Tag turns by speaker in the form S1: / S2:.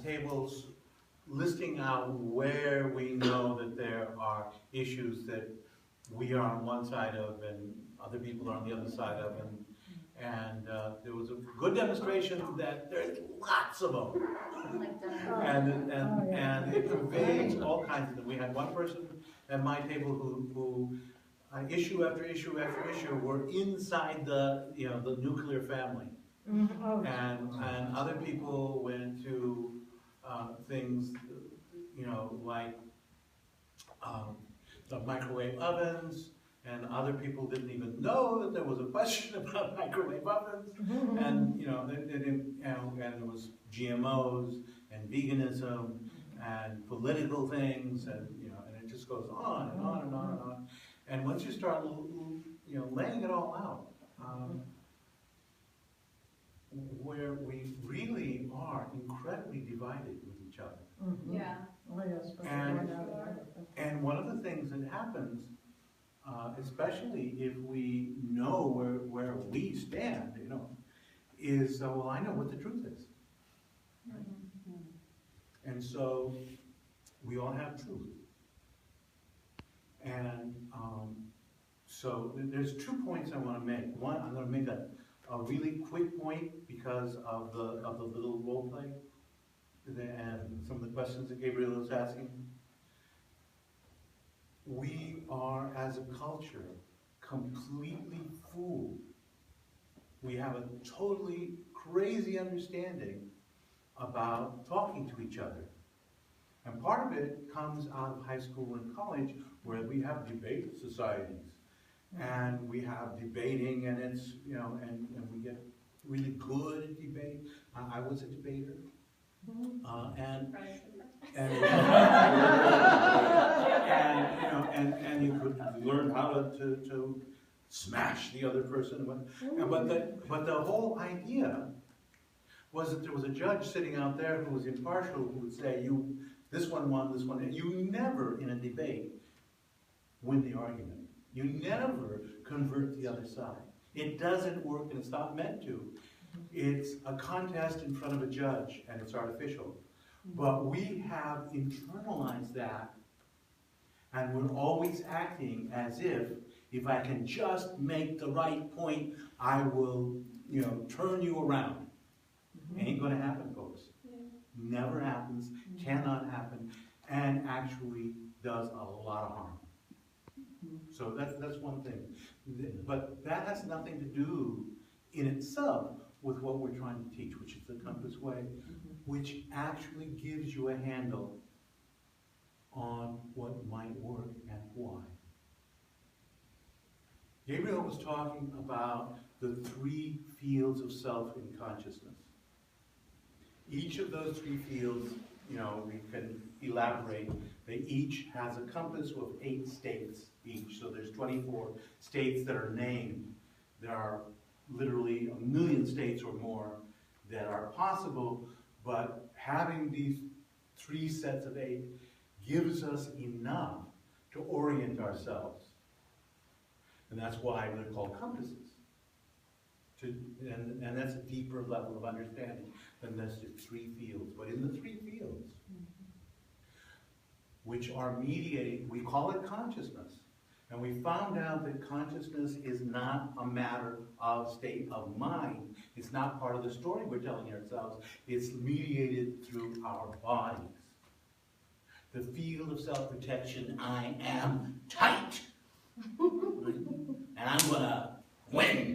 S1: tables listing out where we know that there are issues that we are on one side of and other people are on the other side of, and there was a good demonstration that there's lots of them, and it pervades all kinds of them. We had one person at my table who issue after issue after issue were inside the the nuclear family, and other people went to things like the microwave ovens, and other people didn't even know that there was a question about microwave ovens, and they didn't, and there was GMOs and veganism and political things, and and it just goes on and on and on and on. And once you start laying it all out, where we really are incredibly divided with each other.
S2: Yeah.
S3: Oh, yes,
S1: And one of the things that happens, especially if we know where we stand, is, well, I know what the truth is. Right? And so we all have truth. And so there's 2 points I want to make. One, I'm going to make a really quick point because of the little role play and some of the questions that Gabriel was asking. We are, as a culture, completely fooled. We have a totally crazy understanding about talking to each other. And part of it comes out of high school and college, where we have debate societies. And we have debating, and it's, and we get really good at debate. I was a debater. And you could learn how to smash the other person. But the whole idea was that there was a judge sitting out there who was impartial, who would say, this one won, this one. You never, in a debate, win the argument. You never convert the other side. It doesn't work, and it's not meant to. It's a contest in front of a judge, and it's artificial. But we have internalized that, and we're always acting as if I can just make the right point, I will, turn you around. Ain't gonna happen, folks. Never happens, cannot happen, and actually does a lot of harm. So that's one thing. But that has nothing to do in itself with what we're trying to teach, which is the Compass Way, which actually gives you a handle on what might work and why. Gabriel was talking about the 3 fields of self in consciousness. Each of those 3 fields, we can elaborate. They each has a compass with 8 states each. So there's 24 states that are named. There are literally 1 million states or more that are possible, but having these 3 sets of 8 gives us enough to orient ourselves. And that's why they're called compasses. And that's a deeper level of understanding than just 3 fields. But in the 3 fields, which are mediating, we call it consciousness. And we found out that consciousness is not a matter of state of mind. It's not part of the story we're telling ourselves. It's mediated through our bodies. The field of self-protection, I am tight. And I'm going to win.